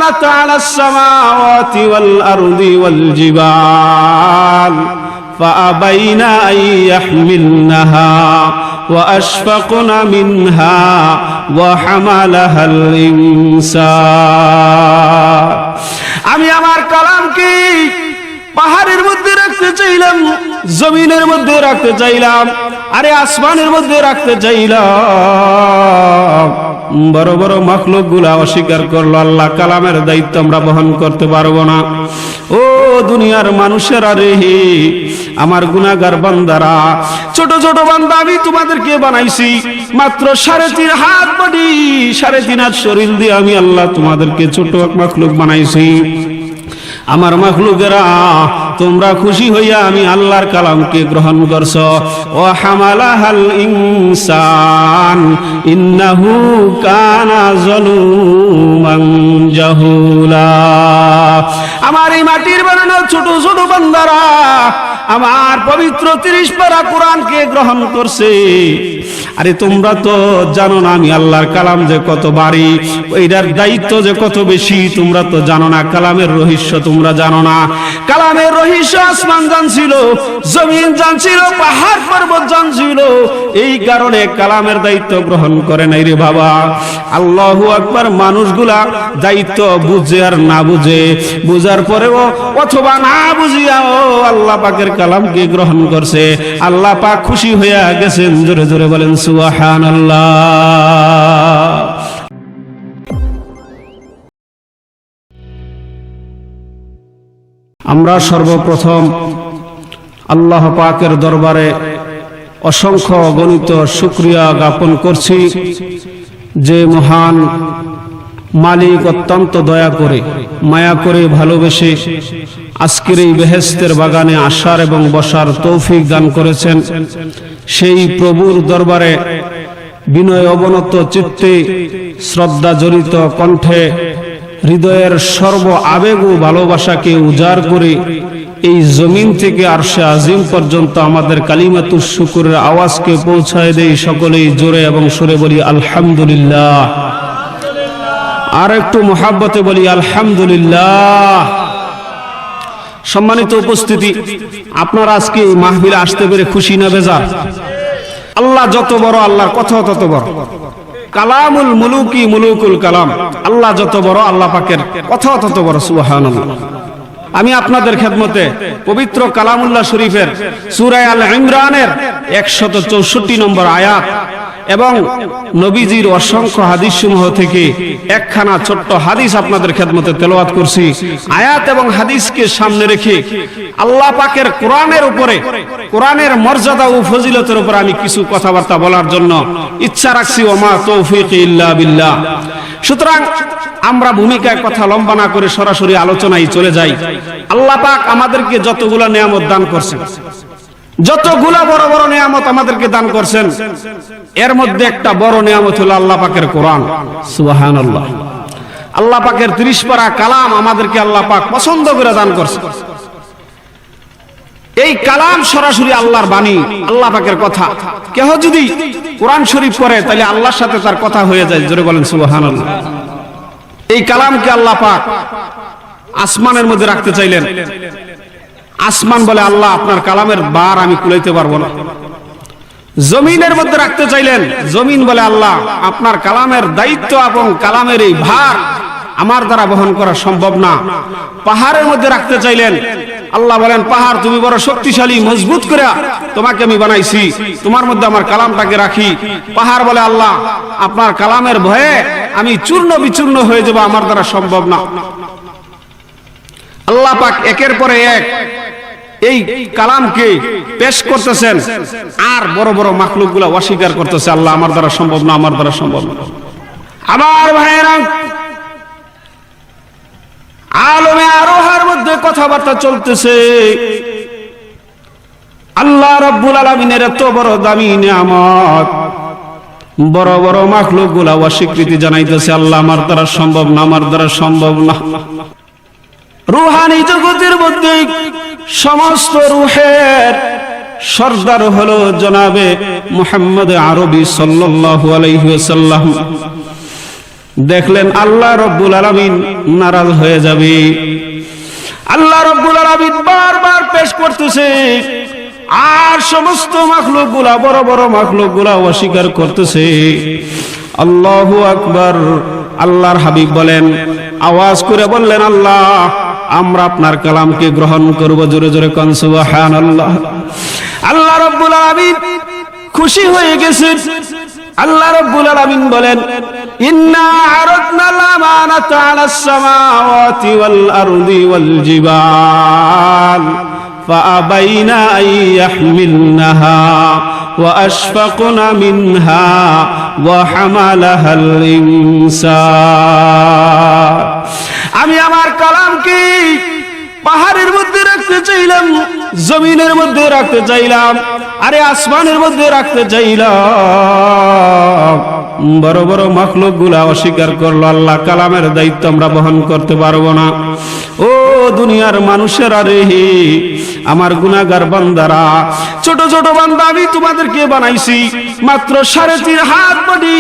كانت على السماوات والأرض والجبال فأبين أن يحملنها وأشفقن منها وحملها الإنسان আমি আমার কালামকে পাহাড়ের মধ্যে রাখতে চাইলাম, জমিনের মধ্যে রাখতে চাইলাম, আরে আসমানের মধ্যে রাখতে চাইলাম। বড় বড় মাখলুক গুলা অস্বীকার করলো, আল্লাহ কালামের দায়িত্ব আমরা বহন করতে পারবো না। ও দুনিয়ার মানুষেরা রে, আমার গুনাহগার বান্দারা, ছোট ছোট বান্দা, আমি তোমাদেরকে বানাইছি মাত্র 3.5 হাত বডি, 3.5 হাত শরীর দিয়ে আমি আল্লাহ তোমাদেরকে ছোট মাখলুক বানাইছি। আমার মাখলুকেরা, তোমরা খুশি হইয়া আমি আল্লাহর কালামকে গ্রহণ করছো। ও হামালাহাল ইনসান ইন্নাহু কানা যালুমান জাহুলা। আমার এই মাটির বানানো ছোট ছোট বান্দারা আমার পবিত্র 30 পারা কোরআনকে গ্রহণ করছে। আরে তোমরা তো জানো না আমি আল্লাহর কালাম যে কত ভারী, এইটার দায়িত্ব যে কত বেশি, তোমরা তো জানো না। কালামের রহস্য তোমরা জানো না। কালামের রহস্য আসমান জানছিল, জমিন জানছিল, পাহাড় পর্বত জানছিল, এই কারণে কালামের দায়িত্ব গ্রহণ করে নাই রে বাবা। আল্লাহু আকবার। মানুষগুলা দায়িত্ব বুঝে আর না বুঝে, বুঝার পরেও অথবা না বুঝিয়াও আল্লাহ পাকের কালামকে গ্রহণ করছে। আল্লাহ পাক খুশি হইয়া গেছেন। জোরে জোরে বলেন সুবহানাল্লাহ। আমরা সর্বপ্রথম আল্লাহ পাকের দরবারে অসংখ্য অগণিত শুকরিয়া জ্ঞাপন করছি যে মহান মালিক অত্যন্ত দয়া করে, মায়া করে, ভালোবেসে আজকের এই বেহেশতের বাগানে আসার এবং বসার তৌফিক দান করেছেন। সেই প্রভুর দরবারে বিনয় অবনত চিত্তে, শ্রদ্ধা জড়িত কণ্ঠে, হৃদয়ের সর্ব আবেগ ও ভালোবাসাকে উজাড় করে এই জমিন থেকে আরশে আজিম পর্যন্ত আমাদের কালিমাতুশ শুকরের আওয়াজকে পৌঁছায় দেই। সকলেই জোরে এবং সুরে বলি আলহামদুলিল্লাহ। আর একটু মুহাব্বতে বলি আলহামদুলিল্লাহ। সম্মানিত উপস্থিতি, আপনারা আজকে এই মাহফিলে আসতে পেরে খুশি না বেজার? আল্লাহ যত বড়, আল্লাহর কথা তত বড়। কালামুল মুলুকি মুলুকুল কালাম, আল্লাহ যত বড়, আল্লাহ পাকের কথা তত বড়। সুবহানাল্লাহ। আমি আপনাদের খেদমতে পবিত্র কালামুল্লাহ শরীফের সূরা আল ইমরানের 164 নম্বর আয়াত এবং নবীজির অসংখ্য হাদিস সমূহ থেকে একখানা ছোট্ট হাদিস আপনাদের খেদমতে তেলাওয়াত করছি। আয়াত এবং হাদিসকে সামনে রেখে আল্লাহ পাকের কোরআনের উপরে, কোরআনের মর্যাদা ও ফজিলতের উপর আমি কিছু কথাবার্তা বলার জন্য ইচ্ছা রাখছি। ওমা তৌফিক ইল্লা বিল্লাহ। সুতরাং আমরা ভূমিকায় কথা লম্বা না করে সরাসরি আলোচনায় চলে যাই। আল্লাহ পাক আমাদেরকে যতগুলা নিয়ামত দান করছেন, যতগুলা বড় বড় নিয়ামত আমাদেরকে দান করছেন, এর মধ্যে একটা বড় নিয়ামত হলো আল্লাহ পাকের কোরআন। সুবহানাল্লাহ। আল্লাহ পাকের 30 পারা কালাম আমাদেরকে আল্লাহ পাক পছন্দ করে দান করছেন। এই কালাম সরাসরি আল্লাহর বাণী, আল্লাহ পাকের কথা। কেহ যদি কোরআন শরীফ পড়ে তাহলে আল্লাহর সাথে তার কথা হয়ে যায়। জোরে বলেন সুবহানাল্লাহ। এই কালামকে আল্লাহ পাক আসমানের মধ্যে রাখতে চাইলেন। আসমান বলে আল্লাহ আপনার কালামের বার আমি কুলাইতে পারবো না। জমিনের মধ্যে রাখতে চাইলেন, জমিন বলে আল্লাহ আপনার কালামের দায়িত্ব এবং কালামের এই ভার আমার দ্বারা বহন করা সম্ভব না। পাহাড়ের মধ্যে রাখতে চাইলেন, আল্লাহ বলেন পাহাড় তুমি বড় শক্তিশালী, মজবুত করে তোমাকে আমি বানাইছি, তোমার মধ্যে আমার কালামটাকে রাখি। পাহাড় বলে আল্লাহ আপনার কালামের ভয়ে আমি চূর্ণ বিচূর্ণ হয়ে যাব, আমার দ্বারা সম্ভব না। আল্লাহ পাক একের পরে এক এই কালামকে পেশ করতেছেন, আর বড় বড় মাখলুকগুলা অস্বীকার করতেছে, আল্লাহ আমার দ্বারা সম্ভব না, আমার দ্বারা সম্ভব না। আমার ভাইয়েরা, আলমে আরোহার মধ্যে কথাবার্তা চলতেছে। আল্লাহ রাব্বুল আলামিনের এত বড় দামি নিয়ামত, বড় বড় মাখলুকগুলা অস্বীকৃতি জানাইতেছে, আল্লাহ আমার দ্বারা সম্ভব না, আমার দ্বারা সম্ভব না। রুহানি জগতের মধ্যে সমস্ত রুহের সর্দার হলো জনাবে মুহাম্মদ আরবি সাল্লাল্লাহু আলাইহি ওয়াসাল্লাম। দেখলেন আল্লাহ রব্বুল আলামিন নারাজ হয়ে যাবে। আল্লাহ রব্বুল আলামিন বারবার পেশ করতেছে, আর সমস্ত মাখলুকগুলা, বড় বড় মাখলুকগুলা অস্বীকার করতেছে। আল্লাহু আকবার। আল্লাহর হাবিব বলেন, আওয়াজ করে বললেন, আল্লাহ আমরা আপনার কালামকে গ্রহণ করব। জোরে জোরে কোন সুবহানাল্লাহ। আল্লাহ রাব্বুল আলামিন খুশি হয়ে গেছেন। আল্লাহ রাব্বুল আলামিন বলেন, ইন্না আরাদনাল আমানাতা আলাস সামাওয়াতি ওয়াল আরদি ওয়াল জিবাল ফাআবাইনা আন ইয়াহমিলনাহা ওয়া আশফাকনা মিনহা ওয়া হামালাহাল ইনসান। আমি আমার কালামকে পাহাড়ের মধ্যে রাখতে চাইলাম, জমিনের মধ্যে রাখতে চাইলাম, আরে আসমানের মধ্যে রাখতে চাইলাম। বড় বড় মাখলুক গুলা অস্বীকার করলো, আল্লাহ কালামের দায়িত্ব আমরা বহন করতে পারবো না। ও দুনিয়ার মানুষেরা রে, আমার গুনাহগার বান্দারা, ছোট ছোট বান্দা, আমি তোমাদেরকে বানাইছি মাত্র 3.5 হাত বডি,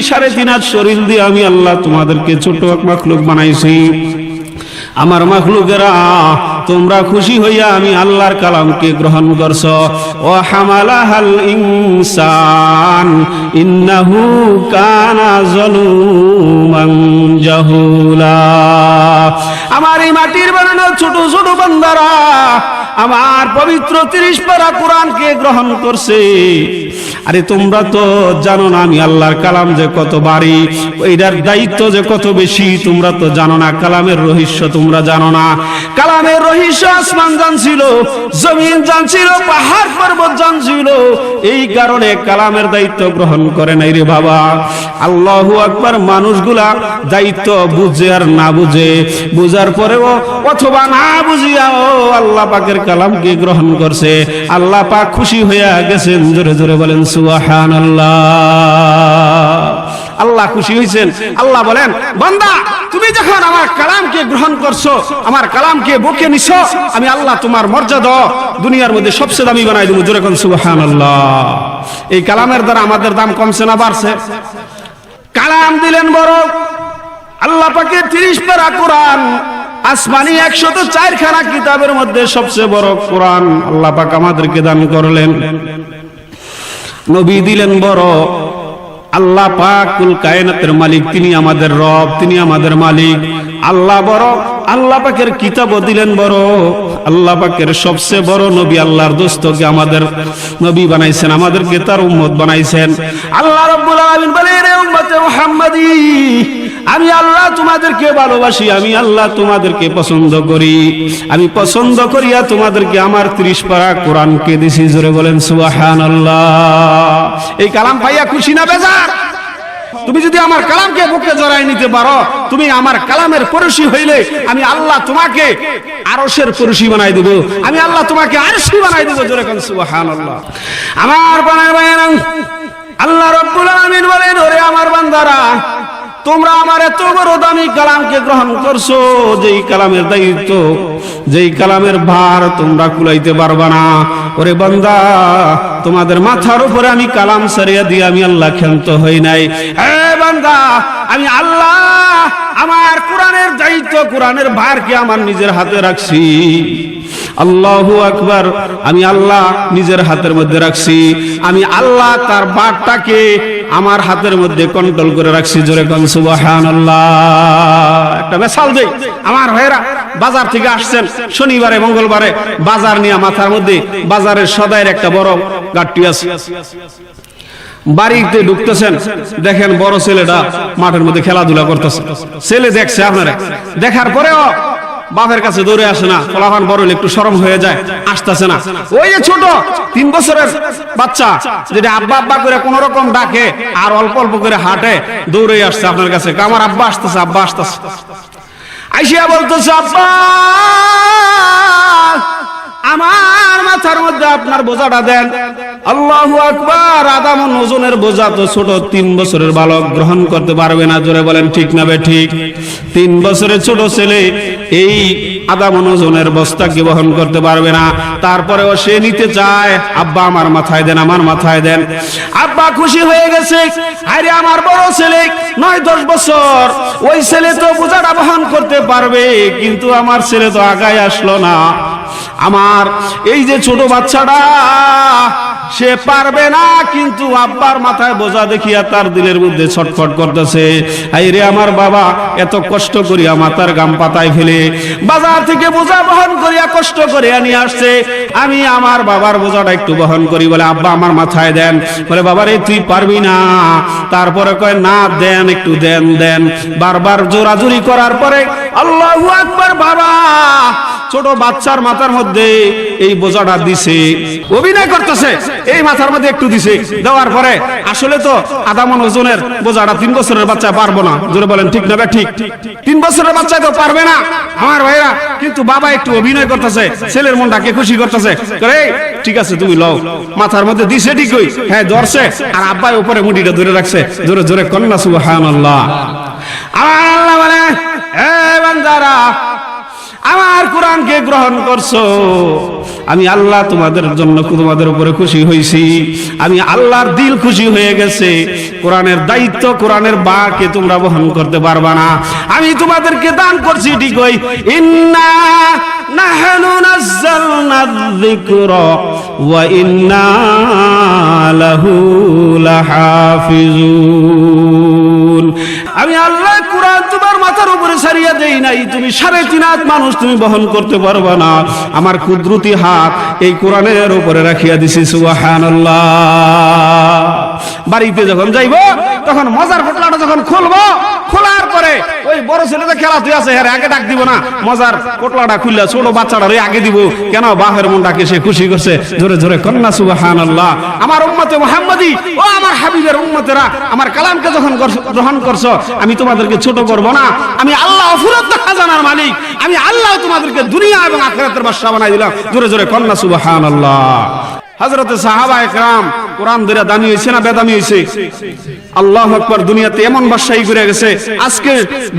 3.5 হাত শরীর দিয়ে আমি আল্লাহ তোমাদেরকে ছোট মাখলুক বানাইছি। আমার মাখলুকেরা, তোমরা খুশি হইয়া আমি আল্লাহর কালামকে গ্রহণ করছো। ও হামালাহাল ইনসান ইন্নাহু কানা যালুমান জাহুলা। আমার এই মাটির বানানো ছোট ছোট বান্দারা আমার পবিত্র 30 পারা কোরআনকে গ্রহণ করছে। আরে তোমরা তো জানো না আমি আল্লাহর কালাম যে কত ভারী, এইটার দায়িত্ব যে কত বেশি, তোমরা তো জানো না। কালামের রহস্য তোমরা জানো না। কালামের রহস্য আসমান জানছিল, জমিন জানছিল, পাহাড় পর্বত জানছিল, এই কারণে কালামের দায়িত্ব গ্রহণ করে নাই রে বাবা। আল্লাহু আকবার। মানুষগুলা দায়িত্ব বুঝে আর না বুঝে, বুঝার পরেও অথবা না বুঝিয়াও আল্লাহ পাকের কালামকে গ্রহণ করছে। আল্লাহ পাক খুশি হইয়া গেছেন। জোরে জোরে বলেন সুবহানাল্লাহ। আল্লাহ খুশি হয়েছেন। আল্লাহ বলেন, বান্দা তুমি যখন আমার কালামকে গ্রহণ করছো, আমার কালামকে বুকে নিছো, আমি আল্লাহ তোমার মর্যাদা দুনিয়ার মধ্যে সবচেয়ে দামি বানাই দেব। জোরে কোন সুবহানাল্লাহ। এই কালামের দ্বারা আমাদের দাম কমছে না বাড়ছে? কালাম দিলেন বড়, আল্লাহ পাকের 30 পারা কোরআন, আসমানি 104 খানা কিতাবের মধ্যে সবচেয়ে বড় কোরআন আল্লাহ পাক আমাদেরকে দান করলেন। নবী দিলেন বড়, আল্লাহ পাক কুল কায়নাতের মালিক, তিনি আমাদের রব, তিনি আমাদের মালিক। আল্লাহ বড়, আল্লাহ পাকের কিতাবও দিলেন বড়। আল্লাহ পাকের সবচেয়ে বড় নবী, আল্লাহর দোস্তকে আমাদের নবী বানাইছেন, আমাদেরকে তার উম্মত বানাইছেন। আল্লাহ রাব্বুল আলামিন বলেন, রে উম্মতে মুহাম্মাদি, আমি আল্লাহ তোমাদেরকে ভালোবাসি, আমি আল্লাহ তোমাদেরকে পছন্দ করি, আমি পছন্দ করিয়া তোমাদেরকে আমার 30 পারা কোরআনকে দিছি। জোরে বলেন সুবহানাল্লাহ। এই কালাম পাইয়া খুশি না বেজার? তুমি যদি আমার কালামকে বুকে জড়াই নিতে পারো, তুমি আমার কালামের পরশী হইলে আমি আল্লাহ তোমাকে আরশের পরশী বানাই দেব, আমি আল্লাহ তোমাকে আরশী বানাই দেব। জোরে বলেন সুবহানাল্লাহ। আমার বানায় আল্লাহ রাব্বুল আলামিন বলেন, ওরে আমার বান্দারা, তোমরা আমার এত বড় দামি কালামকে গ্রহণ করছো, যেই কালামের দায়িত্ব, যেই কালামের ভার তোমরা কুলাইতে পারবা না। ওরে বান্দা, তোমাদের মাথার উপরে আমি কালাম সারিয়া দিয়ে আমি আল্লাহ ক্ষান্ত হই নাই। হে বান্দা, আমি আল্লাহ আমার কোরআনের দায়িত্ব, কোরআনের ভারকে আমার নিজের হাতে রাখছি। আল্লাহু আকবার। আমি আল্লাহ নিজের হাতের মধ্যে রাখছি, আমি আল্লাহ তার বারটাকে আমার হাতের মধ্যে কন্ট্রোল করে রাখছি। জোরে কোন সুবহানাল্লাহ। একটা মিশাল দেই, আমার ভাইরা বাজার থেকে আসছেন শনিবারে মঙ্গলবারে, বাজার নিয়ে মাথার মধ্যে বাজারের সদাইয়ের একটা বড় গাড়ি আছে, বাড়িতে ঢুকতেছেন, দেখেন বড় ছেলেটা মাঠের মধ্যে খেলাধুলা করতেছে। ছেলে দেখছে আপনারা, দেখার পরেও বাপের কাছে দৌড়ে আসে না। ফলাফান বড় হলে একটু শরম হয়ে যায়, আসতেছে না। ওই যে ছোট 3 বছরের বাচ্চা, যেটা আব্বা আব্বা করে কোন রকম ডাকে আর অল্প অল্প করে হাঁটে, দৌড়ে আসছে আপনার কাছে, আমার আব্বা আসতেছে, আব্বা আসতেছে। আইসিয়া বলতেছে, আব্বা আমার মাথার মধ্যে আপনার বোঝাটা দেন। আল্লাহু আকবার। আদা মণ ওজনের বোঝা তো ছোট, 3 বছরের বালক গ্রহণ করতে পারবে না। জোরে বলেন ঠিক না বেঠিক? 3 বছরের ছোট ছেলে এই আদা মণ ওজনের বস্তাকে বহন করতে পারবে না। তারপরেও সে নিতে চায়, আব্বা আমার মাথায় দেন, আমার মাথায় দেন। আব্বা খুশি হয়ে গেছে, আরে আমার বড় ছেলে 9-10 বছর, ওই ছেলে তো বোঝাটা বহন করতে পারবে, কিন্তু আমার ছেলে তো আগায় আসলো না। আমার এই যে ছোট বাচ্চাটা সে পারবে না, কিন্তু আব্বার মাথায় বোঝা দেখিয়া তার দিলের মধ্যে ছটফট করতেছে। আই রে আমার বাবা এত কষ্ট করিয়া মাথার গাম পাতায় ফেলে বাজার থেকে বোঝা বহন করিয়া কষ্ট করিয়া নিয়ে আসছে, আমি আমার বাবার বোঝাটা একটু বহন করি বলে আব্বা আমার মাথায় দেন। বলে বাবা রে তুই পারবি না। তারপরে কয় না দেন, একটু দেন দেন। বারবার জোরাজুরি করার পরে আল্লাহু আকবার, বাবা ছোট বাচ্চার মাথার মধ্যে এই বোঝাটা দিছে, অভিনয় করতেছে, এই মাথার মধ্যে একটু দিছে, দেওয়ার পরে আসলে তো আধা মণ ওজনের বোঝাটা 3 বছরের বাচ্চা পারবো না। জোরে বলেন ঠিক না ঠিক? 3 বছরের বাচ্চা তো পারবে না আমার ভাইরা, কিন্তু বাবা একটু অভিনয় করতেছে, ছেলের মনটাকে খুশি করতেছে। করে ঠিক আছে তুমি লও, মাথার মধ্যে দিছে ঠিকই, হ্যাঁ ধরছে, আর আব্বাই উপরে মুঠিটা ধরে রাখছে। জোরে জোরে কন্যা সুবহানাল্লাহ। আমার আল্লাহ বলে, এ বান্দারা আমার কোরআনকে গ্রহণ করছো, আমি আল্লাহ তোমাদের জন্য তোমাদের উপরে খুশি হয়েছি, আমি আল্লাহর দিল খুশি হয়ে গেছে। কোরআনের দায়িত্ব, কোরআনের বাঁকে তোমরা বহন করতে পারবা না, আমি তোমাদেরকে দান করছি ঠিকই। ইন্না নাহনু নাযালনা যিকরা ওয়া ইন্না লাহু লাহাফিজুন। আমি আল্লাহ কোরআন তোমার মাথার উপরে সারিয়া দেই নাই, তুমি 3.5 হাত মানুষ তুমি বহন করতে পারবা না, আমার কুদরতি হাত এই কোরআনের উপরে রাখিয়া দিছি। সুবহানাল্লাহ। বাড়িতে যখন যাইবো তখন মজার পোটলাটা যখন খুলবো, খোলার পরে ওই বড় ছেলেটা খেলাতে আছে, হ্যাঁ আগে ডাক দিব না, মজার পোটলাটা খুললে ছোট বাচ্চাটারে আগে দিব, কেন বাপের মনটাকে সে খুশি করছে। জোরে জোরে কন্যা সুবহানাল্লাহ। আমার উম্মতে মুহাম্মাদি, ও আমার হাবিবের উম্মতেরা, আমার কালামকে যখন গ্রহণ করছো, আমি তোমাদেরকে ছোট করব না, আমি আল্লাহ অফুরন্ত খাজানার মালিক, আমি আল্লাহ তোমাদেরকে দুনিয়া এবং আখিরাতের বাদশা বানাই দিলাম। জোরে জোরে কন্যা সুবহানাল্লাহ। হযরতে সাহাবায়ে কেরাম কোরআন ধরে দামি হইছে না বেদামি হইছে? আল্লাহু আকবার। দুনিয়াতে এমন বাদশাহী করে গেছে, আজকে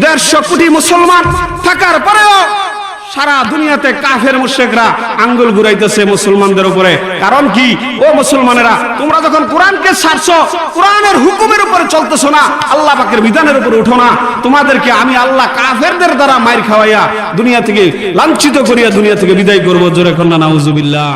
150 কোটি মুসলমান থাকার পরেও সারা দুনিয়াতে কাফের মুশরিকরা আঙ্গুল ঘুরাইতেছে মুসলমানদের উপরে। কারণ কি? ও মুসলমানেরা, তোমরা যখন কোরআনকে ছাড়ছো, কোরআনের হুকুমের উপরে চলতেছো না, আল্লাহ পাকের বিধানের উপরে উঠো না, তোমাদেরকে আমি আল্লাহ কাফেরদের দ্বারা মাইর খাওয়াইয়া দুনিয়া থেকে লাঞ্ছিত করিয়া দুনিয়া থেকে বিদায় করবো। জোরে কন্যা নাউজুবিল্লাহ।